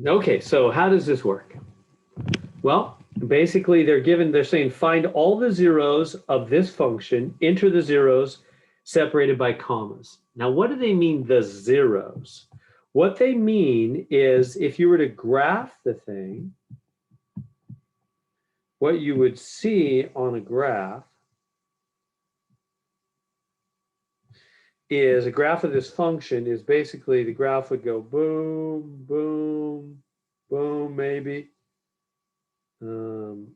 Okay, so how does this work? Well, basically they're saying find all the zeros of this function, enter the zeros separated by commas. Now, what do they mean, the zeros? What they mean is if you were to graph the thing, what you would see on a graph is a graph of this function is basically the graph would go boom, boom, boom, maybe. I'm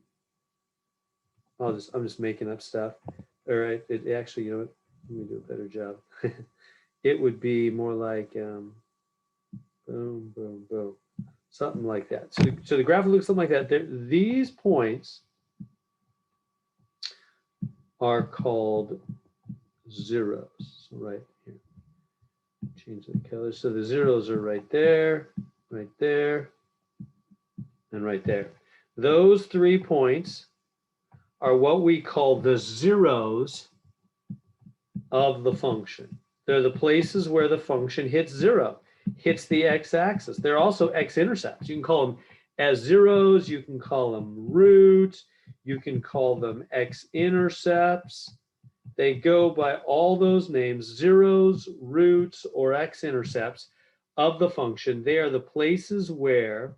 just making up stuff. All right, it actually, you know what? Let me do a better job. It would be more like boom, boom, boom, something like that. So the graph looks something like that. These points are called zeros. So right here, change the color. So the zeros are right there, and right there. Those 3 points are what we call the zeros of the function. They're the places where the function hits zero, hits the x-axis. They're also x-intercepts. You can call them as zeros, you can call them roots, you can call them x-intercepts. They go by all those names, zeros, roots, or x-intercepts of the function. They are the places where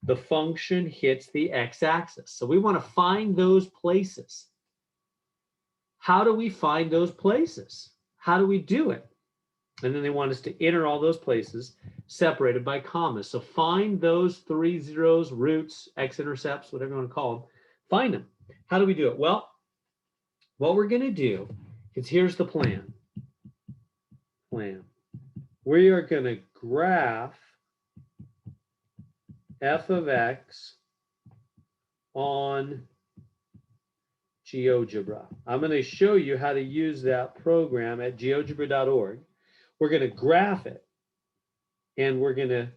the function hits the x-axis. So we want to find those places. How do we find those places? How do we do it? And then they want us to enter all those places separated by commas. So find those 3 zeros, roots, x-intercepts, whatever you want to call them. Find them. How do we do it? Well, what we're going to do is here's the plan. We are going to graph f of x on GeoGebra. I'm going to show you how to use that program at geogebra.org. We're going to graph it, and we're going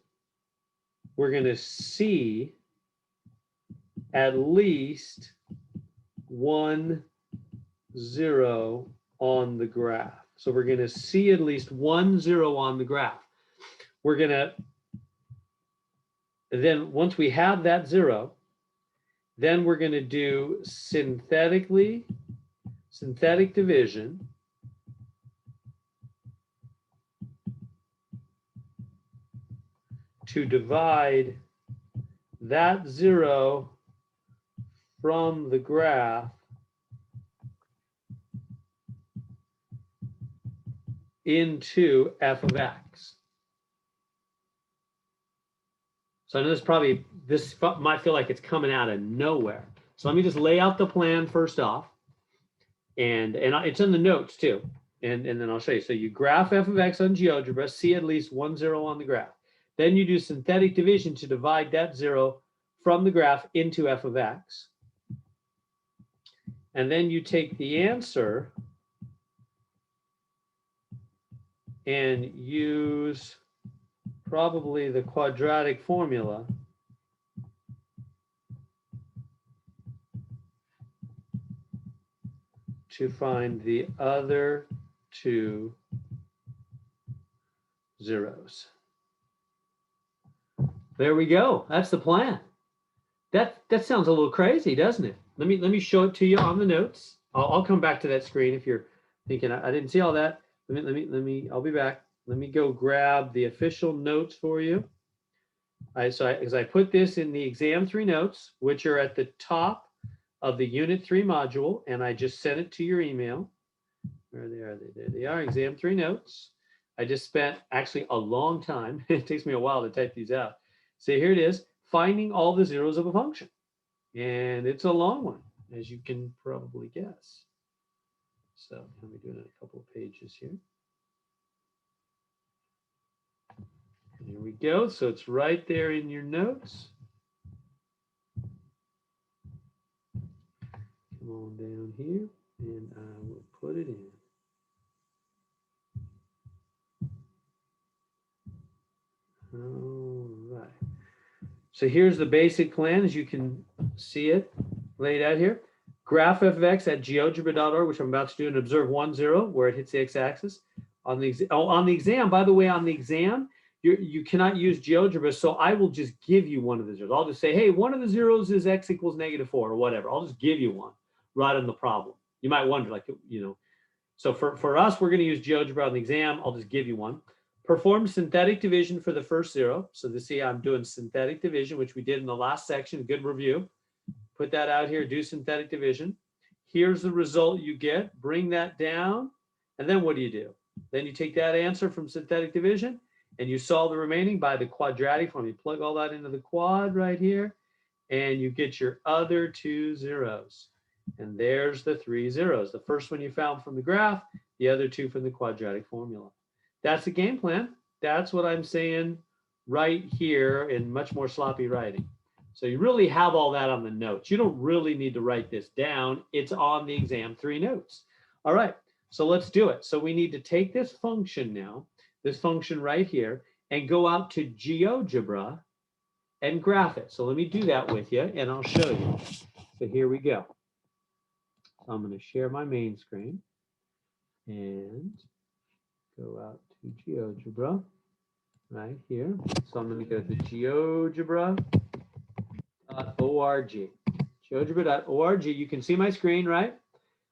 to see at least 1 0 on the graph. So we're going to see at least 1 0 on the graph. We're going to then, once we have that 0, then we're going to do synthetic division to divide that 0 from the graph into f of x. So I know this might feel like it's coming out of nowhere. So let me just lay out the plan first off, and it's in the notes too, and then I'll show you. So you graph f of x on GeoGebra, see at least 1 0 on the graph. Then you do synthetic division to divide that 0 from the graph into f of x. And then you take the answer and use probably the quadratic formula to find the other 2 zeros. There we go. That's the plan. That sounds a little crazy, doesn't it? Let me show it to you on the notes. I'll come back to that screen if you're thinking I didn't see all that. I'll be back. Let me go grab the official notes for you. As I put this in the exam 3 notes, which are at the top of the unit 3 module, and I just sent it to your email. Where they are, there they are, exam 3 notes. I just spent actually a long time. It takes me a while to type these out. So here it is, finding all the zeros of a function. And it's a long one, as you can probably guess. So let me do it in a couple of pages here. And here we go. So it's right there in your notes. Come on down here, and I will put it in. All right. So here's the basic plan, as you can see it laid out here. Graph f of x at geogebra.org, which I'm about to do, and observe 1 0 where it hits the x-axis. On the exam, by the way, on the exam, you cannot use GeoGebra, so I will just give you one of the zeros. I'll just say, hey, one of the zeros is x equals -4 or whatever. I'll just give you one right on the problem. You might wonder, like, so for us, we're going to use GeoGebra on the exam. I'll just give you one. Perform synthetic division for the first zero. So to see, I'm doing synthetic division, which we did in the last section. Good review. Put that out here, do synthetic division. Here's the result you get. Bring that down. And then what do? Then you take that answer from synthetic division and you solve the remaining by the quadratic form. You plug all that into the quad right here and you get your other two zeros. And there's the three zeros. The first one you found from the graph, the other two from the quadratic formula. That's the game plan. That's what I'm saying right here in much more sloppy writing. So you really have all that on the notes. You don't really need to write this down. It's on the exam 3 notes. All right, so let's do it. So we need to take this function now, this function right here, and go out to GeoGebra and graph it. So let me do that with you and I'll show you. So here we go. So I'm going to share my main screen and go out to GeoGebra right here. So I'm going to go to GeoGebra.org. GeoGebra.org. You can see my screen, right?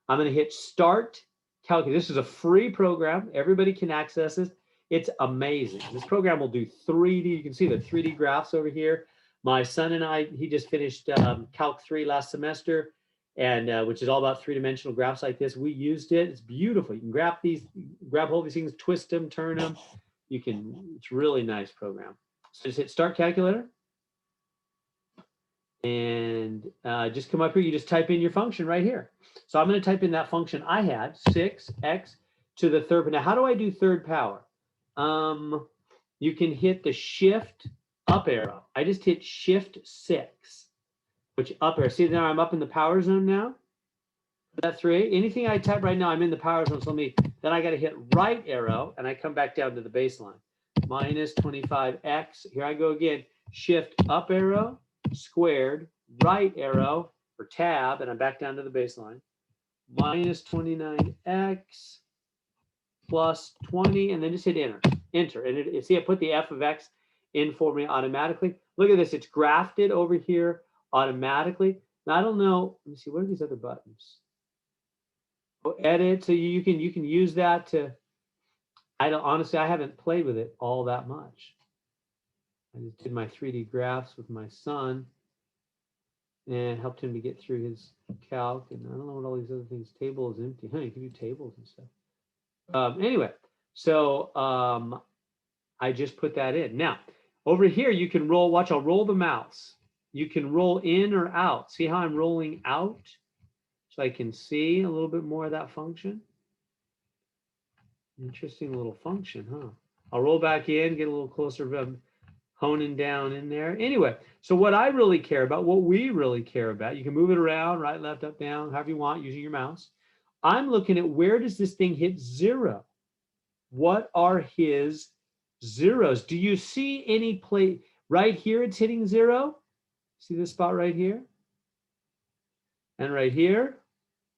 I'm going to hit Start Calculate. This is a free program. Everybody can access this. It's amazing. This program will do 3D. You can see the 3D graphs over here. My son and I, he just finished Calc 3 last semester, and which is all about 3-dimensional graphs like this. We used it. It's beautiful. You can grab hold of these things, twist them, turn them. You can. It's a really nice program. So just hit Start Calculator, and just come up here. You just type in your function right here. So I'm going to type in that function I had, 6x to the third. Now, how do I do third power? You can hit the Shift up arrow. I just hit Shift 6, which up arrow. See, now I'm up in the power zone now. That 3. Anything I type right now, I'm in the power zone. So then I got to hit right arrow, and I come back down to the baseline. Minus 25x. Here I go again. Shift up arrow, squared, right arrow, or tab, and I'm back down to the baseline. Minus 29x plus 20, and then just hit enter. Enter. And see, I put the f of x in for me automatically. Look at this. It's grafted over here automatically. Now, I don't know. Let me see. What are these other buttons? Oh, edit. So you can use that to. Honestly, I haven't played with it all that much. I just did my 3D graphs with my son and helped him to get through his calc. And I don't know what all these other things. Table is empty. Huh, you can do tables and stuff. Anyway, so I just put that in. Now, over here, you can roll. Watch, I'll roll the mouse. You can roll in or out. See how I'm rolling out? So I can see a little bit more of that function. Interesting little function, huh? I'll roll back in, get a little closer, honing down in there. Anyway, so what I really care about, what we really care about, you can move it around, right, left, up, down, however you want, using your mouse. I'm looking at where does this thing hit 0? What are his zeros? Do you see any place right here? It's hitting 0. See this spot right here? And right here?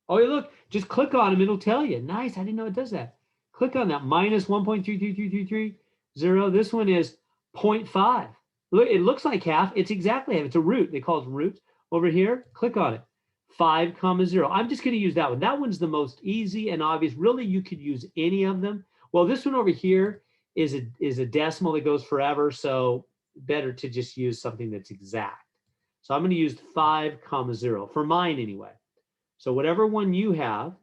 Oh, look, just click on them. It'll tell you. Nice. I didn't know it does that. Click on that. Minus 1.33330. This one is 0.5. Look, it looks like half. It's exactly half. It's a root. They call it roots. Over here, click on it. 5, 0. I'm just going to use that one. That one's the most easy and obvious. Really, you could use any of them. Well, this one over here is a decimal that goes forever, so better to just use something that's exact. So I'm going to use 5, 0 for mine anyway. So whatever one you have,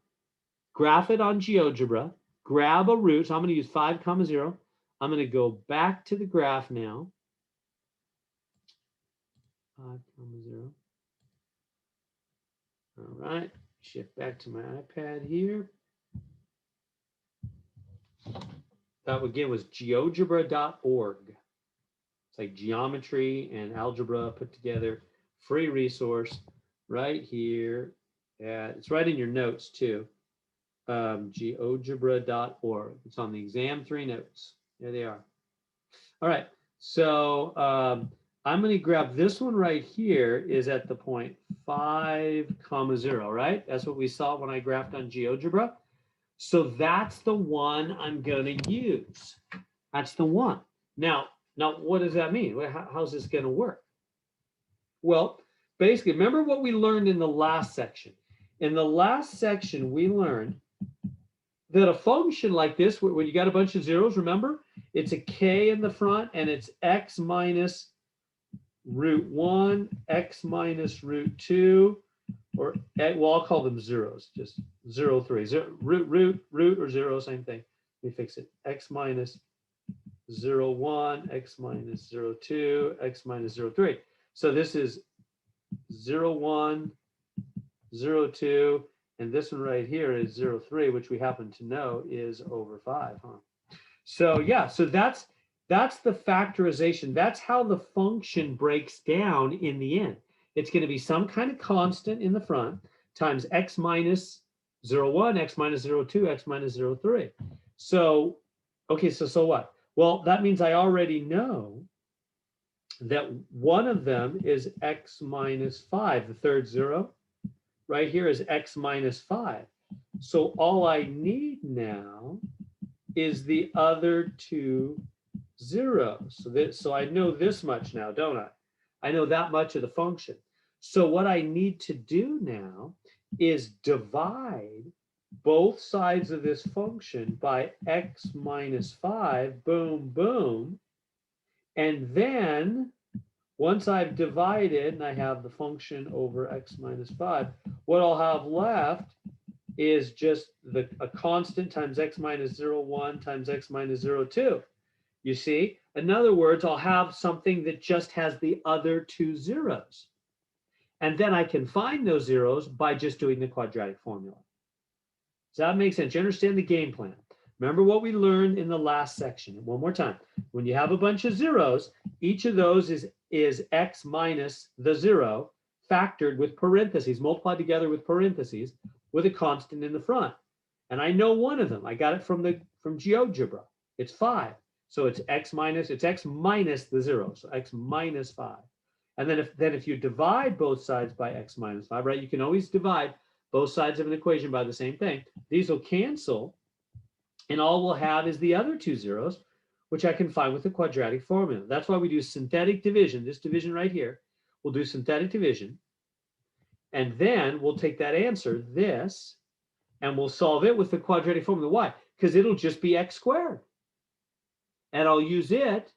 graph it on GeoGebra, grab a root. So I'm going to use 5, 0. I'm going to go back to the graph now. 5, 0. All right, shift back to my iPad here. That again was GeoGebra.org. It's like geometry and algebra put together. Free resource right here. It's right in your notes too. GeoGebra.org. It's on the exam 3 notes. There they are. All right, so I'm going to grab this one right here is at the point 5, 0, right? That's what we saw when I graphed on GeoGebra. So that's the one I'm going to use. That's the one. Now, what does that mean? How's this going to work? Well, basically, remember what we learned in the last section. In the last section, we learned that a function like this, when you got a bunch of zeros, remember, it's a k in the front and it's x minus root 1, x minus root 2, or, well, I'll call them zeros, just 0, 3. Root or 0, same thing. Let me fix it. X minus 0, 1, x minus 0, 2, x minus 0, 3. So this is 0, 1, 0, 2, and this one right here is 0, 3, which we happen to know is over 5, huh? So yeah, so that's the factorization. That's how the function breaks down in the end. It's going to be some kind of constant in the front times x minus 0, 1, x minus 0, 2, x minus 0, 3. So, okay, so what? Well, that means I already know that one of them is x minus 5, the third zero. Right here is x minus 5. So all I need now is the other two zeros. So I know this much now, don't I? I know that much of the function. So what I need to do now is divide both sides of this function by x minus 5, boom, boom. And then once I've divided and I have the function over x minus 5, what I'll have left is just a constant times x minus 0, 1 times x minus 0, 2. You see? In other words, I'll have something that just has the other two zeros. And then I can find those zeros by just doing the quadratic formula. Does that make sense? You understand the game plan? Remember what we learned in the last section. One more time. When you have a bunch of zeros, each of those is x minus the 0 factored with parentheses, multiplied together with parentheses, with a constant in the front. And I know one of them. I got it from GeoGebra. It's 5. So it's x minus the 0. So x minus 5. And then if you divide both sides by x minus 5, right? You can always divide both sides of an equation by the same thing. These will cancel. And all we'll have is the other two zeros, which I can find with the quadratic formula. That's why we do synthetic division. This division right here, we'll do synthetic division. And then we'll take that answer, this, and we'll solve it with the quadratic formula. Why? Because it'll just be x squared. And I'll use it,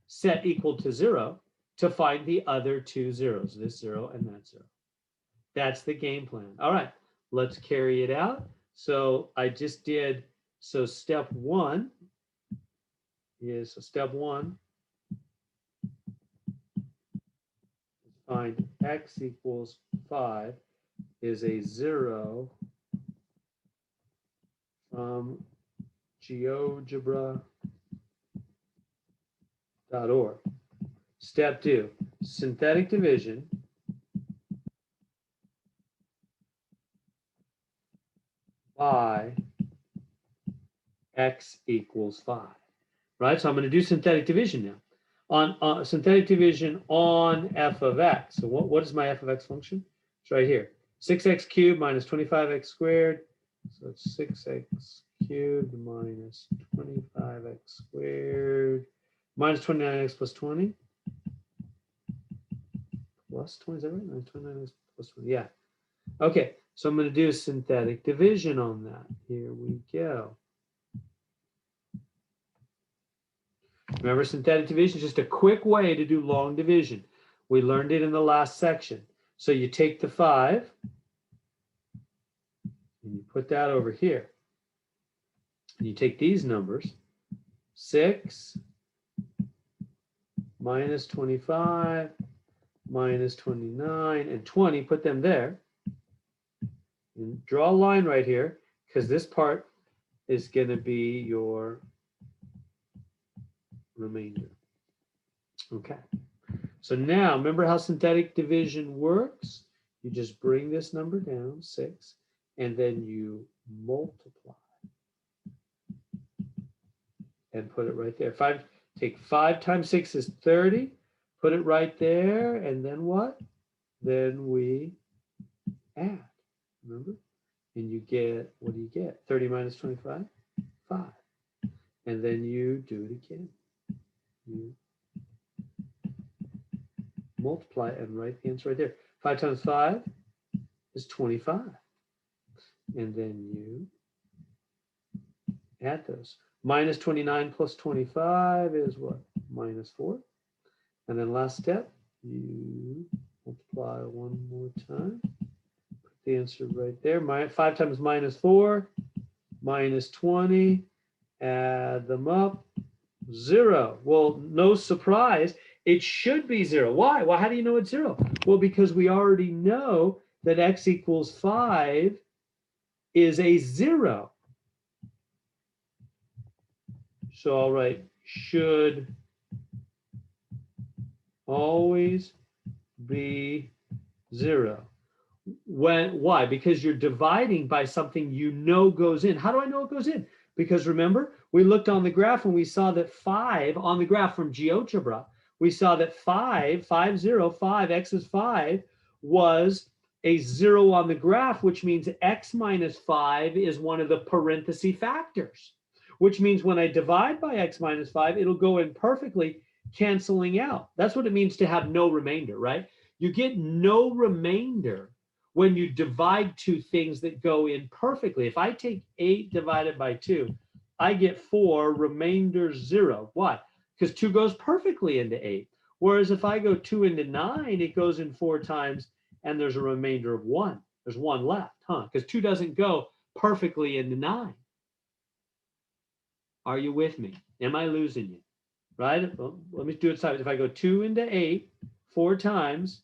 set equal to 0, to find the other two zeros, this 0 and that 0. That's the game plan. All right, let's carry it out. So I just did, so step 1 is, find x equals 5 is a 0 from GeoGebra.org. Step 2, synthetic division by x equals 5. Right? So I'm going to do synthetic division now. On synthetic division on f of x. So what is my f of x function? It's right here. 6x cubed minus 25x squared. So it's 6x cubed minus 25x squared minus 29x plus 20. Plus 20, is that right? Minus 29x plus 20. Yeah. Okay, so I'm going to do synthetic division on that. Here we go. Remember, synthetic division is just a quick way to do long division. We learned it in the last section. So you take the 5 and you put that over here. And you take these numbers, 6 minus 25 minus 29 and 20, put them there. And draw a line right here, because this part is going to be your remainder. Okay. So now, remember how synthetic division works? You just bring this number down, 6, and then you multiply and put it right there. Take 5 times 6 is 30. Put it right there, and then what? Then we add. Remember? And you get, what do you get? 30 minus 25? 5. And then you do it again. you multiply and write the answer right there. 5 times 5 is 25. And then you add those. Minus 29 plus 25 is what? Minus 4. And then last step, you multiply one more time. Put the answer right there. 5 times minus 4, minus 20. Add them up. 0. Well, no surprise. It should be 0. Why? Well, how do you know it's 0? Well, because we already know that x equals 5 is a 0. So I'll write should always be 0. Why? Because you're dividing by something you know goes in. How do I know it goes in? Because remember, we looked on the graph and we saw that 5 on the graph from GeoGebra, we saw that 5, x is 5, was a 0 on the graph, which means x minus 5 is one of the parenthesis factors, which means when I divide by x minus 5, it'll go in perfectly, canceling out. That's what it means to have no remainder, right? You get no remainder when you divide two things that go in perfectly. If I take 8 divided by 2, I get 4, remainder 0. Why? Because 2 goes perfectly into 8. Whereas if I go 2 into 9, it goes in 4 times, and there's a remainder of 1. There's 1 left, huh? Because 2 doesn't go perfectly into 9. Are you with me? Am I losing you? Right? Well, let me do it sideways. If I go 2 into 8, 4 times,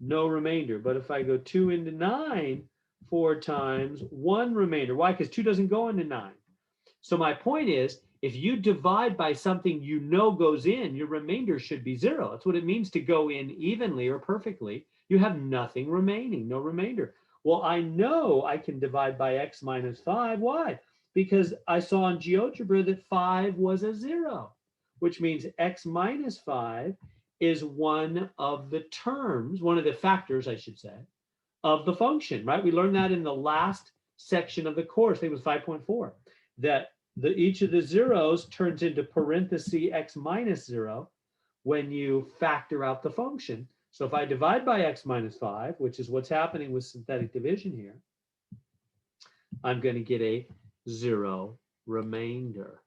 no remainder. But if I go 2 into 9, 4 times, 1 remainder. Why? Because 2 doesn't go into 9. So my point is, if you divide by something you know goes in, your remainder should be 0. That's what it means to go in evenly or perfectly. You have nothing remaining, no remainder. Well, I know I can divide by x minus 5. Why? Because I saw in GeoGebra that 5 was a 0, which means x minus 5 is one of the terms, one of the factors, I should say, of the function, right? We learned that in the last section of the course. I think it was 5.4, that each of the zeros turns into parenthesis x minus 0 when you factor out the function. So if I divide by x minus 5, which is what's happening with synthetic division here, I'm going to get a 0 remainder.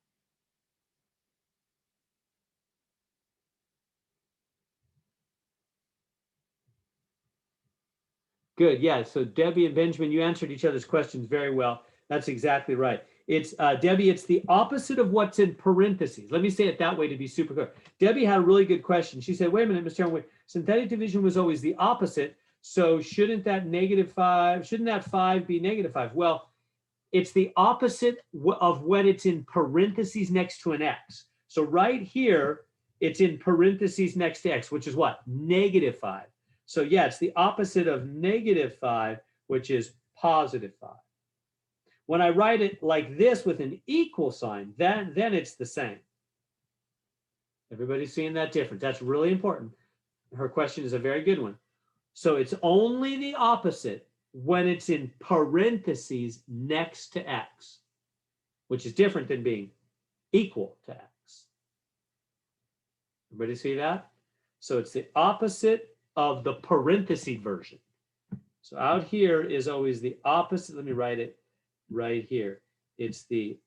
Good. Yeah. So Debbie and Benjamin, you answered each other's questions very well. That's exactly right. It's Debbie, it's the opposite of what's in parentheses. Let me say it that way to be super clear. Debbie had a really good question. She said, wait a minute, Mr. Chairman, synthetic division was always the opposite. So shouldn't that -5, shouldn't that 5 be -5? Well, it's the opposite of when it's in parentheses next to an x. So right here, it's in parentheses next to x, which is what? -5. So yeah, it's the opposite of -5, which is +5. When I write it like this with an equal sign, then it's the same. Everybody's seeing that difference. That's really important. Her question is a very good one. So it's only the opposite when it's in parentheses next to x, which is different than being equal to x. Everybody see that? So it's the opposite of the parentheses version. So out here is always the opposite. Let me write it right here. It's the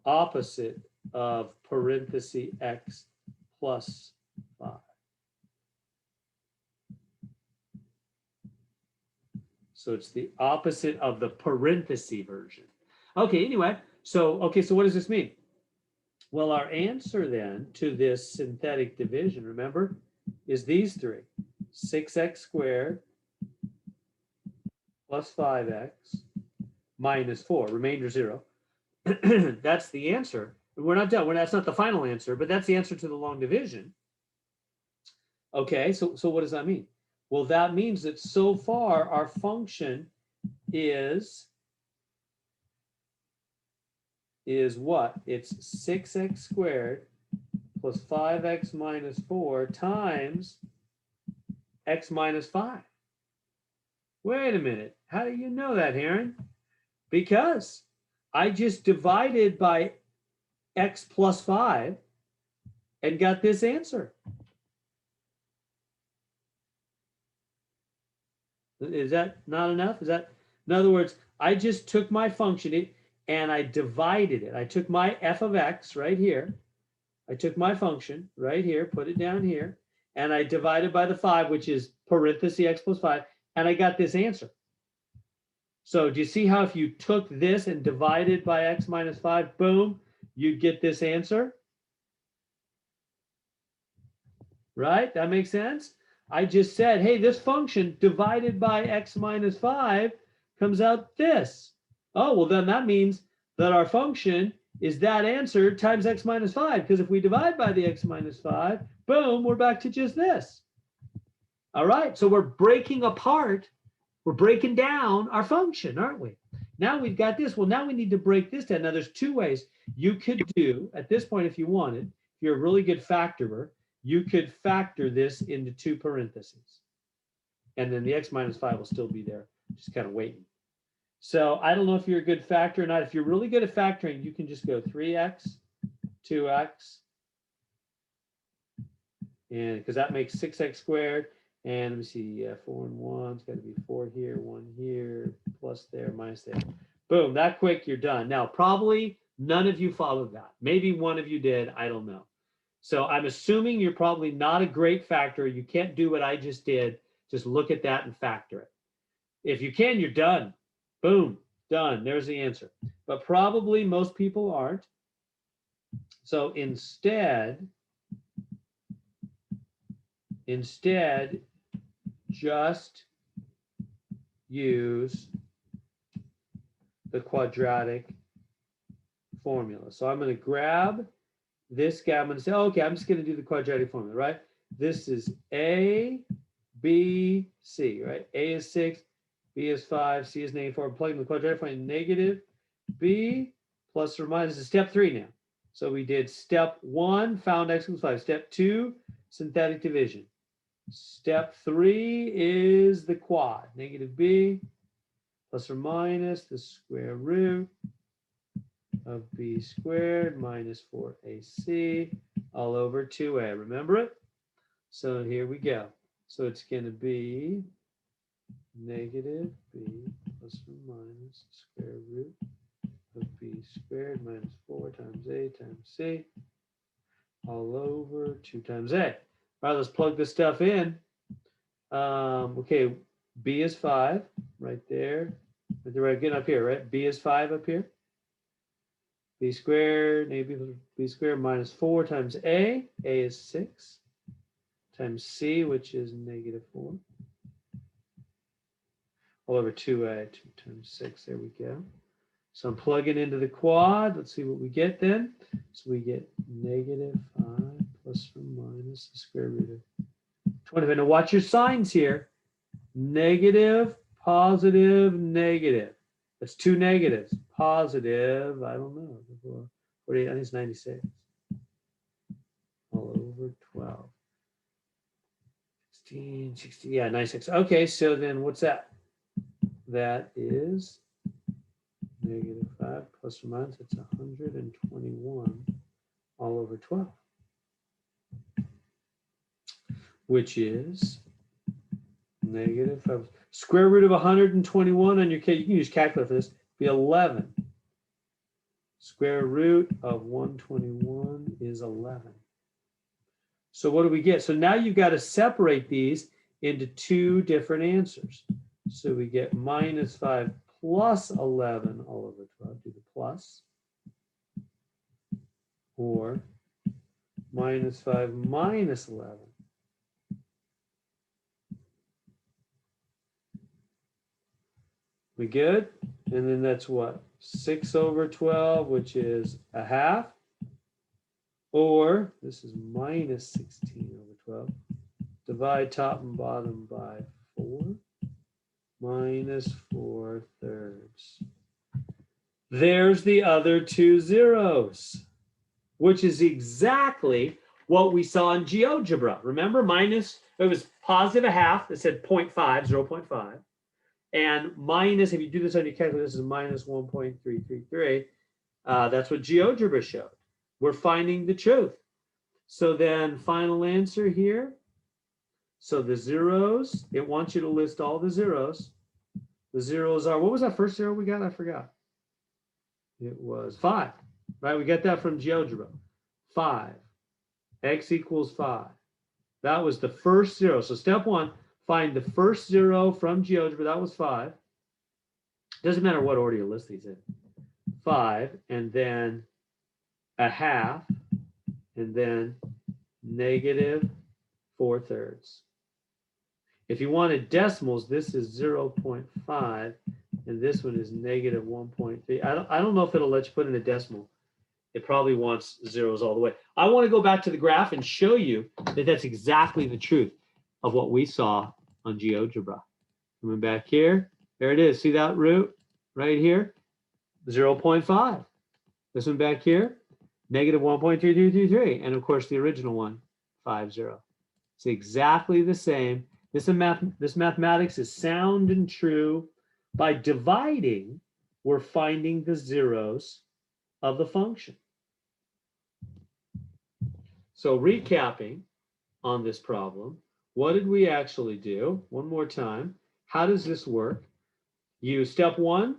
opposite of parentheses x plus 5. So it's the opposite of the parentheses version. Okay, anyway, so what does this mean? Well, our answer then to this synthetic division, remember, is these three: 6x squared plus 5x minus 4, remainder 0. That's the answer. We're not done. That's not the final answer, but that's the answer to the long division. Okay, so what does that mean? Well, that means that so far our function is what? It's 6x squared plus 5x minus 4 times x minus 5. Wait a minute. How do you know that, Heron? Because I just divided by x plus 5 and got this answer. Is that not enough? Is that, in other words, I just took my function and I divided it. I took my f of x right here. I took my function right here, put it down here, and I divided by the 5, which is parenthesis x plus 5, and I got this answer. So do you see how if you took this and divided by x minus 5, boom, you'd get this answer? Right? That makes sense? I just said, hey, this function divided by x minus 5 comes out this. Oh, well, then that means that our function is that answer times x minus 5, because if we divide by the x minus 5, boom, we're back to just this. All right, so we're breaking apart, we're breaking down our function, aren't we? Now we've got this. Well, now we need to break this down. Now there's two ways you could do, at this point, if you wanted, if you're a really good factorer, you could factor this into 2 parentheses. And then the x minus 5 will still be there, just kind of waiting. So I don't know if you're a good factor or not. If you're really good at factoring, you can just go 3x, 2x, and because that makes 6x squared. And let me see, 4 and 1, it's got to be 4 here, 1 here, plus there, minus there. Boom, that quick, you're done. Now, probably none of you followed that. Maybe one of you did, I don't know. So I'm assuming you're probably not a great factor. You can't do what I just did. Just look at that and factor it. If you can, you're done. Boom, done. There's the answer. But probably most people aren't. So instead, just use the quadratic formula. So I'm going to grab this guy. I'm going to say, okay, I'm just going to do the quadratic formula, right? This is A, B, C, right? A is 6, B is 5, C is -4. I'm plugging the quadratic formula, negative B plus or minus is step 3 now. So we did step 1, found x equals 5. Step 2, synthetic division. Step 3 is the quad, negative b plus or minus the square root of b squared minus 4ac all over 2a. Remember it? So here we go. So it's going to be negative b plus or minus the square root of b squared minus 4 times a times c all over 2 times a. All right, let's plug this stuff in. Okay, b is 5 right there. Right, getting up here, right? B is 5 up here. B squared, negative b squared minus 4 times a. A is 6 times c, which is -4. All over 2a, 2 times 6. There we go. So I'm plugging into the quad. Let's see what we get then. So we get -5 plus or minus the square root of 25. Now watch your signs here. Negative, positive, negative. That's 2 negatives. Positive, I don't know. 48, I think it's 96. All over 12. 16, 60, yeah, 96. Okay, so then what's that? That is -5 plus or minus, it's 121 all over 12. Which is -5. Square root of 121 on your case, you can use calculator for this, be 11. Square root of 121 is 11. So what do we get? So now you've got to separate these into 2 different answers. So we get -5 plus 11 all over 12, do the plus, or -5 minus 11. We good? And then that's what? 6 over 12, which is a half. Or this is -16 over 12. Divide top and bottom by 4. -4/3. There's the other 2 zeros, which is exactly what we saw in GeoGebra. Remember, it was positive a half, it said 0.5, 0.5. And minus, if you do this on your calculator, this is -1.333. That's what GeoGebra showed. we're finding the truth. So then final answer here. So the zeros, it wants you to list all the zeros. The zeros are, what was that first zero we got? I forgot. It was 5, right? We got that from GeoGebra. 5, x equals 5. That was the first zero. So step 1, find the first zero from GeoGebra. That was 5. Doesn't matter what order you list these in. 5, and then a half, and then negative 4/3. If you wanted decimals, this is 0.5, and this one is negative 1.3. I don't know if it'll let you put in a decimal. It probably wants zeros all the way. I want to go back to the graph and show you that that's exactly the truth of what we saw on GeoGebra. Coming back here, there it is. See that root right here? 0.5. This one back here, negative 1.3333. And of course, the original one, 50. It's exactly the same. This mathematics is sound and true. By dividing, we're finding the zeros of the function. So recapping on this problem, what did we actually do? One more time. How does this work? Step 1,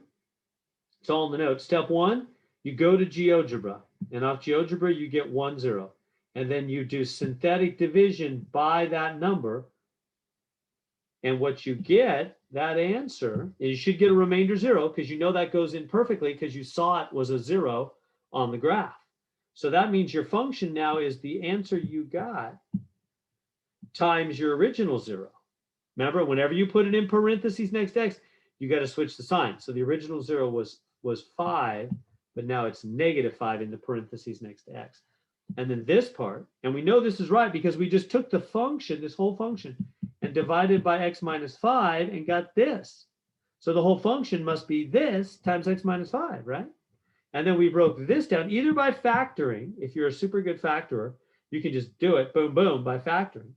it's all in the notes. Step 1, you go to GeoGebra, and off GeoGebra, you get 1, 0. And then you do synthetic division by that number. And what you get, that answer, is you should get a remainder 0 because you know that goes in perfectly because you saw it was a 0 on the graph. So that means your function now is the answer you got times your original 0. Remember, whenever you put it in parentheses next to x, you got to switch the sign. So the original 0 was 5, but now it's negative 5 in the parentheses next to x. And then this part, and we know this is right because we just took the function, this whole function, and divided by x minus 5 and got this. So the whole function must be this times x minus 5, right? And then we broke this down either by factoring. If you're a super good factorer, you can just do it, boom, boom, by factoring.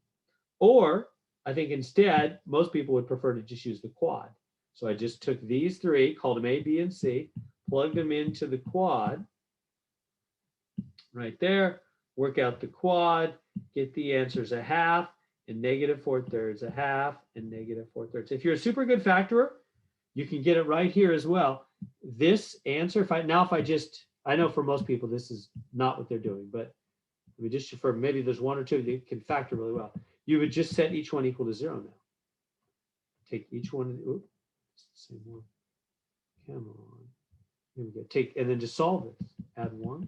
Or I think instead, most people would prefer to just use the quad. So I just took these 3, called them A, B, and C, plugged them into the quad right there, work out the quad, get the answers a half and negative 4/3, a half and negative 4/3. If you're a super good factorer, you can get it right here as well. This answer, I know for most people, this is not what they're doing, but just for maybe there's 1 or 2 that can factor really well. You would just set each one equal to 0 now. Take each one, oops, same one. Come on. Here we go. And then just solve this. Add 1.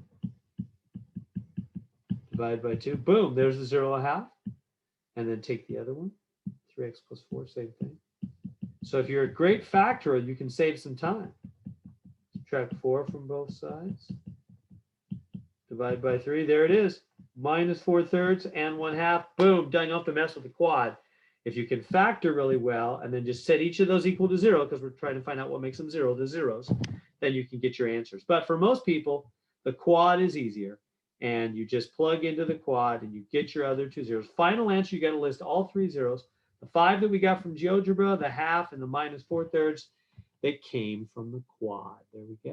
Divide by 2. Boom, there's the 0, a half. And then take the other one. 3x plus 4, same thing. So if you're a great factorer, you can save some time. Subtract 4 from both sides. Divide by 3. There it is. Minus 4/3 and 1/2. Boom, done. You don't have to mess with the quad. If you can factor really well and then just set each of those equal to 0, because we're trying to find out what makes them 0, the zeros, then you can get your answers. But for most people, the quad is easier. And you just plug into the quad and you get your other 2 zeros. Final answer, you got to list all 3 zeros. The 5 that we got from GeoGebra, the half and the minus 4/3, they came from the quad. There we go.